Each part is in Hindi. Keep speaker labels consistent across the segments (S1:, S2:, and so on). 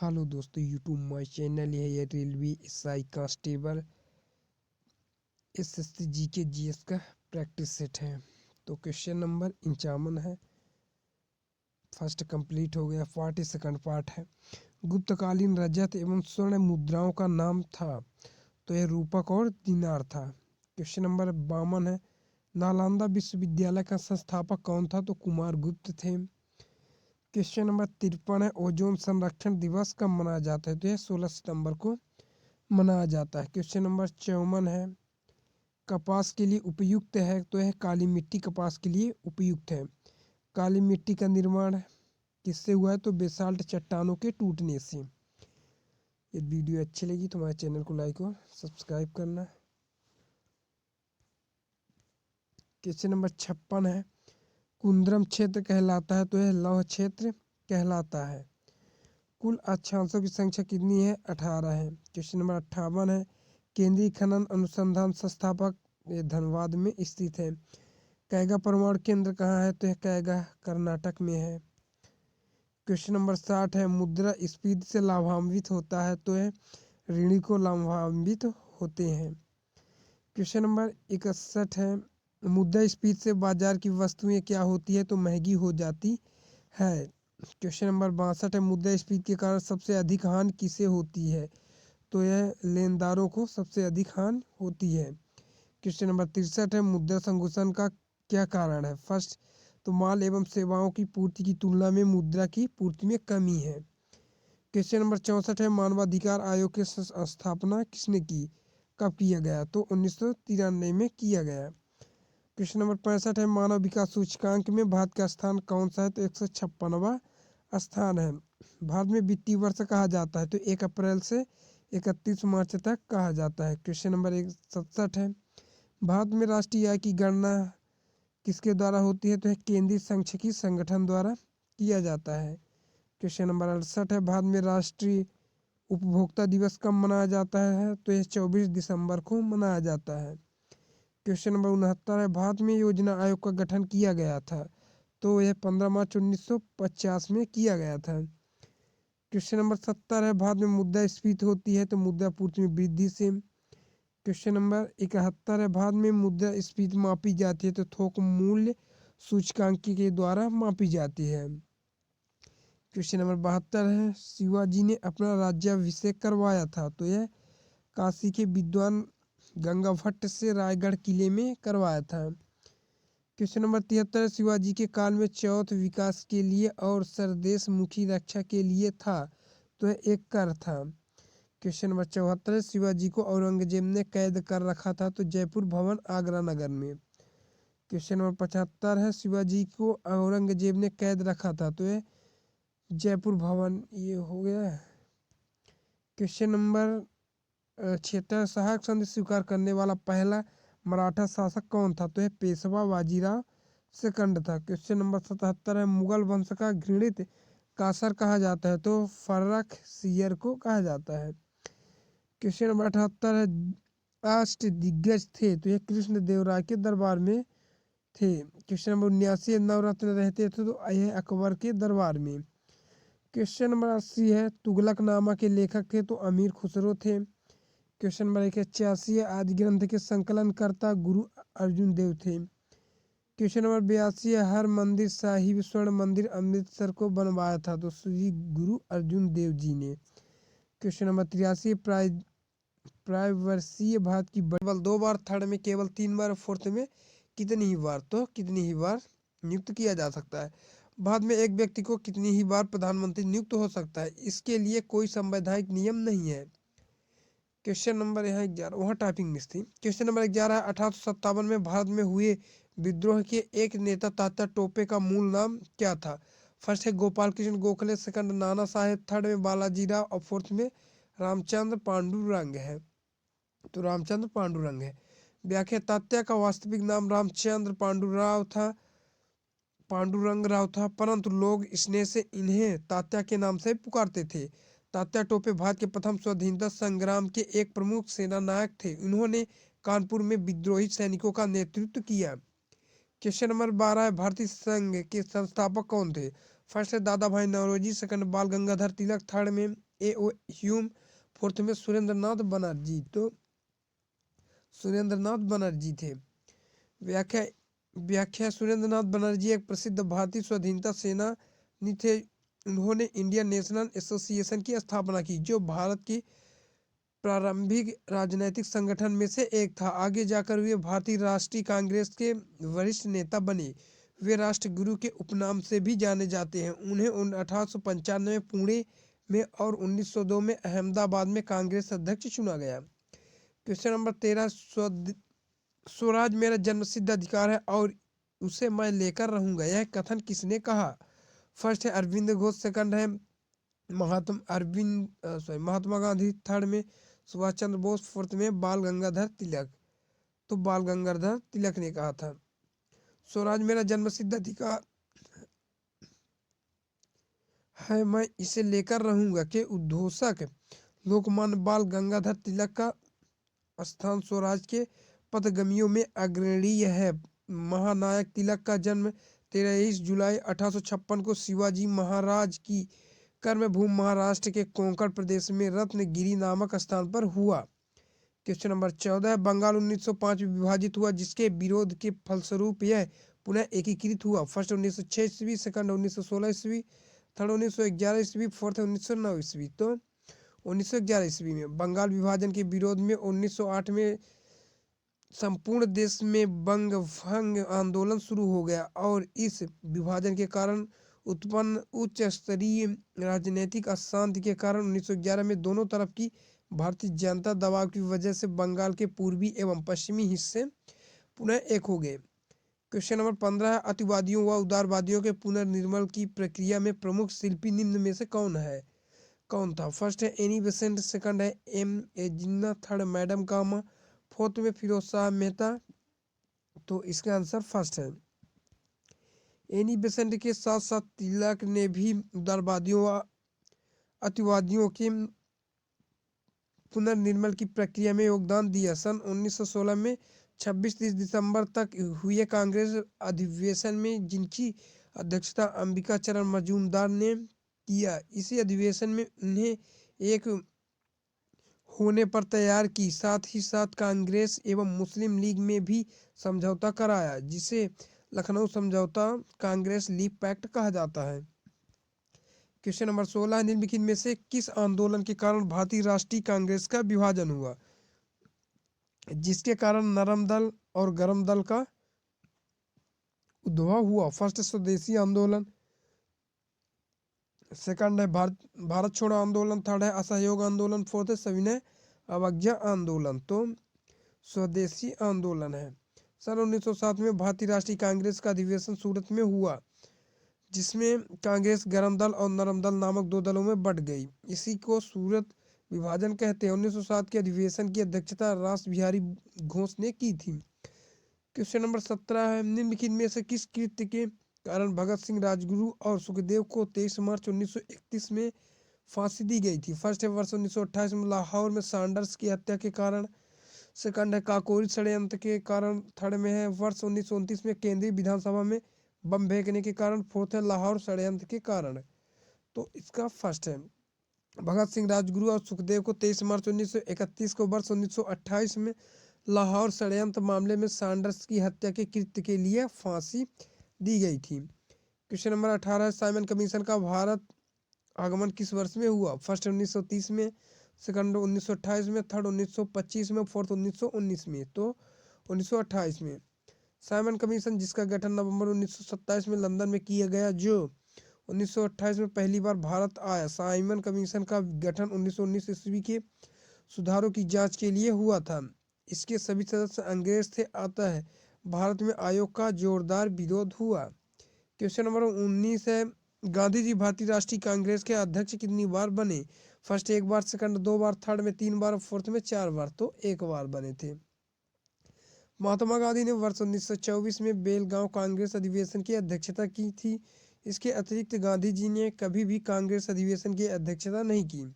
S1: हेलो दोस्तों, यूट्यूब माय चैनल है railway SI constable SSC GK GS का प्रैक्टिस सेट है। तो क्वेश्चन नंबर 51 है। फर्स्ट कंप्लीट हो गया, 42nd पार्ट है। गुप्तकालीन रजत एवं स्वर्ण मुद्राओं का नाम था, तो यह रूपक और दिनार था। क्वेश्चन नंबर 52 है। नालंदा विश्वविद्यालय का संस्थापक कौन था, तो कुमार गुप्त थे। क्वेश्चन नंबर 53 है। ओजोन संरक्षण दिवस कब मनाया जाता है, तो यह 16 सितंबर को मनाया जाता है। क्वेश्चन नंबर 54 है। कपास के लिए उपयुक्त है, तो यह काली मिट्टी कपास के लिए उपयुक्त है। काली मिट्टी का निर्माण किससे हुआ है, तो बेसाल्ट चट्टानों के टूटने से। यदि वीडियो अच्छी लगी तो हमारे चैनल को लाइक और सब्सक्राइब करना। क्वेश्चन नंबर 56 है। कुंद्रम क्षेत्र कहलाता है, तो यह लौह क्षेत्र कहलाता है। कुल अक्षांशों की संख्या कितनी है, 18 है। क्वेश्चन नंबर 58 है। केंद्रीय खनन अनुसंधान संस्थापक ये धनबाद में स्थित है। कैगा परमाणु केंद्र कहाँ है, तो यह कैगा कर्नाटक में है। क्वेश्चन नंबर 60 है। मुद्रा स्फीति से लाभान्वित होता है, तो यह ऋणी को लाभान्वित होते हैं। क्वेश्चन नंबर 61 है। मुद्रास्फीति से बाजार की वस्तुएं क्या होती है, तो महंगी हो जाती है। क्वेश्चन नंबर 62 है। मुद्रास्फीति के कारण सबसे अधिक हानि किसे होती है, तो यह लेनदारों को सबसे अधिक हानि होती है। क्वेश्चन नंबर 63 है। मुद्रा संकुचन का क्या कारण है। फर्स्ट, तो माल एवं सेवाओं की पूर्ति की तुलना में मुद्रा की पूर्ति में कमी है। क्वेश्चन नंबर 64 है। मानवाधिकार आयोग की स्थापना किसने की, कब किया गया, तो 1993 में किया गया। क्वेश्चन नंबर 65 है। मानव विकास सूचकांक में भारत का स्थान कौन सा है, तो 156वां स्थान है। भारत में वित्तीय वर्ष कहा जाता है, तो 1 अप्रैल से 31 मार्च तक कहा जाता है। क्वेश्चन नंबर 67 है। भारत में राष्ट्रीय आय की गणना किसके द्वारा होती है, तो यह केंद्रीय सांख्यिकी संगठन द्वारा किया जाता है। क्वेश्चन नंबर 68 है। भारत में राष्ट्रीय उपभोक्ता दिवस कब मनाया जाता है, तो यह 24 दिसंबर को मनाया जाता है। क्वेश्चन नंबर 69 है। भारत में योजना आयोग का गठन किया गया था, तो यह 15 मार्च 1950 में किया गया था। क्वेश्चन नंबर 70 है। भारत में मुद्रास्फीति होती है, तो मुद्रापूर्ति में वृद्धि से। क्वेश्चन नंबर 71 है। भारत में मुद्रास्फीति मापी जाती है, तो थोक मूल्य सूचकांक के द्वारा मापी जाती है। क्वेश्चन नंबर 72 है। शिवाजी ने अपना राज्याभिषेक करवाया था, तो यह काशी के विद्वान गंगा भट्ट से रायगढ़ किले में करवाया था। क्वेश्चन नंबर 73 शिवाजी के काल में चौथ विकास के लिए और सरदेश मुखी रक्षा के लिए था, तो यह एक कर था। क्वेश्चन नंबर 74 शिवाजी को औरंगजेब ने कैद कर रखा था, तो जयपुर भवन आगरा नगर में। क्वेश्चन नंबर 75 है। शिवाजी को औरंगजेब ने कैद रखा था, तो यह जयपुर भवन ये हो गया। क्वेश्चन नंबर 76 सहायक संधि स्वीकार करने वाला पहला मराठा शासक कौन था, तो यह पेशवा बाजीराव सेकंड था। क्वेश्चन नंबर 77 है। मुगल वंश का घृणित कासर कहा जाता है, तो फर्रुख सियर को कहा जाता है। क्वेश्चन नंबर 78 है। अष्ट दिग्गज थे, तो यह कृष्ण देव राय के दरबार में थे। क्वेश्चन नंबर 79 नवरत्न रहते थे, तो यह अकबर के दरबार में। क्वेश्चन नंबर 80 है। तुगलकनामा के लेखक थे, तो अमीर खुसरो थे। क्वेश्चन नंबर 81 है। आदि ग्रंथ के संकलनकर्ता गुरु अर्जुन देव थे। क्वेश्चन नंबर 82 है। हर मंदिर साहिब स्वर्ण मंदिर अमृतसर को बनवाया था, तो श्री गुरु अर्जुन देव जी ने। क्वेश्चन नंबर 83 प्रायवर्षीय भारत की केवल 2 बार, थर्ड में केवल 3 बार, फोर्थ में कितनी ही बार, तो कितनी ही बार नियुक्त किया जा सकता है। भारत में एक व्यक्ति को कितनी ही बार प्रधानमंत्री नियुक्त हो सकता है, इसके लिए कोई संवैधानिक नियम नहीं है। क्वेश्चन नंबर यहाँ 11 वहाँ टाइपिंग मिस थी। क्वेश्चन नंबर 11 है। 1857 में भारत में हुए विद्रोह के एक नेता तात्या टोपे का मूल नाम क्या था। फर्स्ट है गोपाल कृष्ण गोखले, सेकंड नाना साहेब, थर्ड में बालाजी राव और फोर्थ में रामचंद्र पांडुरंग है, तो रामचंद्र पांडुरंग है। व्याख्या तात्या का वास्तविक नाम रामचंद्र पांडुरंग राव था, परंतु लोग स्नेह से इन्हें तात्या के नाम से पुकारते थे। तात्या टोपे भारत के प्रथम स्वाधीनता संग्राम के एक प्रमुख सेना नायक थे। उन्होंने कानपुर में विद्रोही सैनिकों का नेतृत्व किया। क्वेश्चन नंबर 12 है। भारतीय संघ के संस्थापक कौन थे। फर्स्ट है दादा भाई नौरोजी, सेकंड बाल गंगाधर तिलक, थर्ड में A.O. ह्यूम, फोर्थ में सुरेंद्र नाथ बनर्जी। तो सुरेंद्र नाथ बनर्जी थे। व्याख्या व्याख्या सुरेंद्र नाथ बनर्जी एक प्रसिद्ध भारतीय स्वाधीनता सेनानी थे। उन्होंने इंडियन नेशनल एसोसिएशन की स्थापना की, जो भारत की प्रारंभिक राजनीतिक संगठन में से एक था। आगे जाकर वे भारतीय राष्ट्रीय कांग्रेस के वरिष्ठ नेता बने। वे राष्ट्रगुरु के उपनाम से भी जाने जाते हैं। उन्हें 1895 में पुणे में और 1902 में अहमदाबाद में कांग्रेस अध्यक्ष चुना गया। क्वेश्चन नंबर 13, स्वराज मेरा जन्मसिद्ध अधिकार है और उसे मैं लेकर रहूंगा, यह कथन किसने कहा? फर्स्ट है अरविंद घोष, सेकंड है महात्मा गांधी, थर्ड में सुभाष चंद्र बोस, फोर्थ में बाल गंगाधर तिलक। तो बाल गंगाधर तिलक ने कहा था। स्वराज मेरा जन्मसिद्ध अधिकार है, मैं इसे लेकर रहूंगा के उद्घोषक लोकमान्य बाल गंगाधर तिलक का स्थान स्वराज के पथगामियों में अग्रणीय है। महानायक तिलक का जन्म 23 जुलाई 1856 को शिवाजी महाराज की कर्मभूमि महाराष्ट्र के कोंकण प्रदेश में रत्नगिरी नामक स्थान पर हुआ। क्वेश्चन नंबर 14, बंगाल 1905 में विभाजित हुआ, जिसके विरोध के फलस्वरूप यह पुनः एकीकृत हुआ। फर्स्ट 1906 ईस्वी, सेकंड 1916 ईस्वी, थर्ड 1911 ईस्वी, फोर्थ 1909 ईस्वी। तो 1911 ईस्वी में बंगाल विभाजन के विरोध में 1908 में संपूर्ण देश में बंग भंग आंदोलन शुरू हो गया और इस विभाजन के कारण उत्पन्न उच्च स्तरीय राजनीतिक अशांति के कारण 1911 में दोनों तरफ की भारतीय जनता दबाव की वजह से बंगाल के पूर्वी एवं पश्चिमी हिस्से पुनः एक हो गए। क्वेश्चन नंबर 15, अतिवादियों व उदारवादियों के पुनर्निर्माण की प्रक्रिया में प्रमुख शिल्पी निम्न में से कौन था? फर्स्ट है एनी बेसेंट, सेकंड है M.A. जिन्ना, थर्ड मैडम कामा, फोर्थ में फिरोज शाह मेहता। तो इसका आंसर फर्स्ट है। एनी बेसेंट के साथ साथ तिलक ने भी उदारवादियों व अतिवादियों के पुनर्निर्माण की प्रक्रिया में योगदान दिया। सन 1916 में 26-30 दिसंबर तक हुए कांग्रेस अधिवेशन में, जिनकी अध्यक्षता अंबिका चरण मजूमदार ने किया, इसी अधिवेशन में उन्हें एक होने पर तैयार की। साथ ही साथ कांग्रेस एवं मुस्लिम लीग में भी समझौता कराया, जिसे लखनऊ समझौता कांग्रेस लीग पैक्ट कहा जाता है। क्वेश्चन नंबर 16, निम्नलिखित में से किस आंदोलन के कारण भारतीय राष्ट्रीय कांग्रेस का विभाजन हुआ, जिसके कारण नरम दल और गरम दल का उद्भव हुआ? फर्स्ट स्वदेशी आंदोलन, सेकंड है भारत छोड़ो आंदोलन, थर्ड है असहयोग आंदोलन, फोर्थ है सविनय अवज्ञा आंदोलन। तो स्वदेशी आंदोलन है। सन 1907 में भारतीय राष्ट्रीय कांग्रेस का अधिवेशन सूरत में हुआ, जिसमें कांग्रेस गरम दल और नरम दल नामक दो दलों में बंट गई। इसी को सूरत विभाजन कहते हैं। 1907 के अधिवेशन की अध्यक्षता रास बिहारी घोष ने की थी। क्वेश्चन नंबर 17 है, निम्नलिखित में से किस कृत्य के कारण भगत सिंह, राजगुरु और सुखदेव को 23 मार्च 1931 में फांसी दी गई थी? फर्स्ट है वर्ष 1928 में लाहौर में सैंडर्स की हत्या के कारण, सेकंड है काकोरी षड्यंत्र के कारण, थर्ड में है वर्ष 1929 में केंद्रीय विधानसभा में बम फेंकने के कारण, फोर्थ है लाहौर षड्यंत्र के कारण। तो इसका फर्स्ट है। भगत सिंह, राजगुरु और सुखदेव को 23 मार्च 1931 को वर्ष 1928 में लाहौर षड्यंत्र मामले में सैंडर्स की हत्या के कृत्य के लिए फांसी दी गई थी। क्वेश्चन नंबर 18, साइमन कमीशन का भारत आगमन किस वर्ष में हुआ? फर्स्ट 1930 में, सेकंड 1928 में, थर्ड 1925 में, फोर्थ 1919 में। तो 1928 में। साइमन कमीशन, जिसका गठन नवंबर 1927 में लंदन में किया गया, जो 1928 में पहली बार भारत आया। साइमन कमीशन का गठन 1919 ईस्वी के सुधारों की जांच के लिए हुआ था। इसके सभी सदस्य अंग्रेज थे, अतः भारत में आयोग का जोरदार विरोध हुआ। क्वेश्चन नंबर 19 है, गांधी जी भारतीय राष्ट्रीय कांग्रेस के अध्यक्ष कितनी बार बने? फर्स्ट 1 बार, सेकंड 2 बार, थर्ड में 3 बार, फोर्थ में 4 बार। तो 1 बार बने थे। महात्मा गांधी ने वर्ष 1924 में बेलगांव कांग्रेस अधिवेशन की अध्यक्षता की थी। इसके अतिरिक्त गांधी जी ने कभी भी कांग्रेस अधिवेशन की अध्यक्षता नहीं की।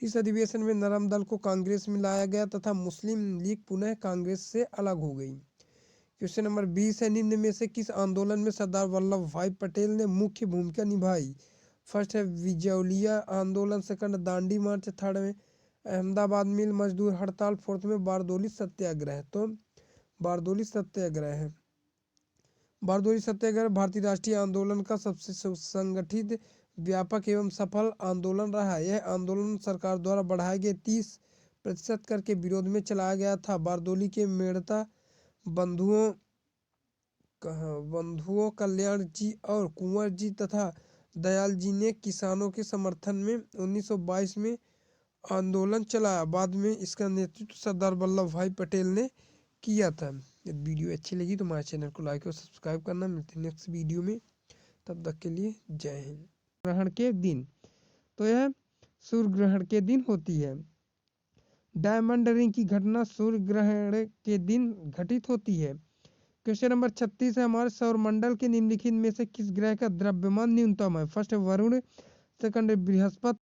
S1: इस अधिवेशन में नरम दल को कांग्रेस में लाया गया तथा मुस्लिम लीग पुनः कांग्रेस से अलग हो गई। क्वेश्चन नंबर 20 है, निम्न में से किस आंदोलन में सरदार वल्लभ भाई पटेल ने मुख्य भूमिका निभाई? फर्स्ट है विजौलिया आंदोलन, सेकंड दांडी मार्च, थर्ड में अहमदाबाद मिल मजदूर हड़ताल, फोर्थ में बारदोली सत्याग्रह। तो बारदोली सत्याग्रह है। बारदोली सत्याग्रह भारतीय राष्ट्रीय आंदोलन का सबसे सुसंगठित, व्यापक एवं सफल आंदोलन रहा। यह आंदोलन सरकार द्वारा बढ़ाए गए 30% कर के विरोध में चलाया गया था। बारदोली के मेड़ता बंधुओं कल्याण जी और कुंवर जी तथा दयाल जी ने किसानों के समर्थन में 1922 में आंदोलन चलाया। बाद में इसका नेतृत्व सरदार वल्लभ भाई पटेल ने किया था। यदि वीडियो अच्छी लगी तो हमारे चैनल को लाइक और सब्सक्राइब करना। मिलते हैं नेक्स्ट वीडियो में, तब तक के लिए जय हिंद। ग्रहण के दिन, तो यह सूर्य ग्रहण के दिन होती है। डायमंड रिंग की घटना सूर्य ग्रहण के दिन घटित होती है। क्वेश्चन नंबर 36 है, हमारे सौरमंडल के निम्नलिखित में से किस ग्रह का द्रव्यमान न्यूनतम है? फर्स्ट है वरुण, सेकंड है बृहस्पति,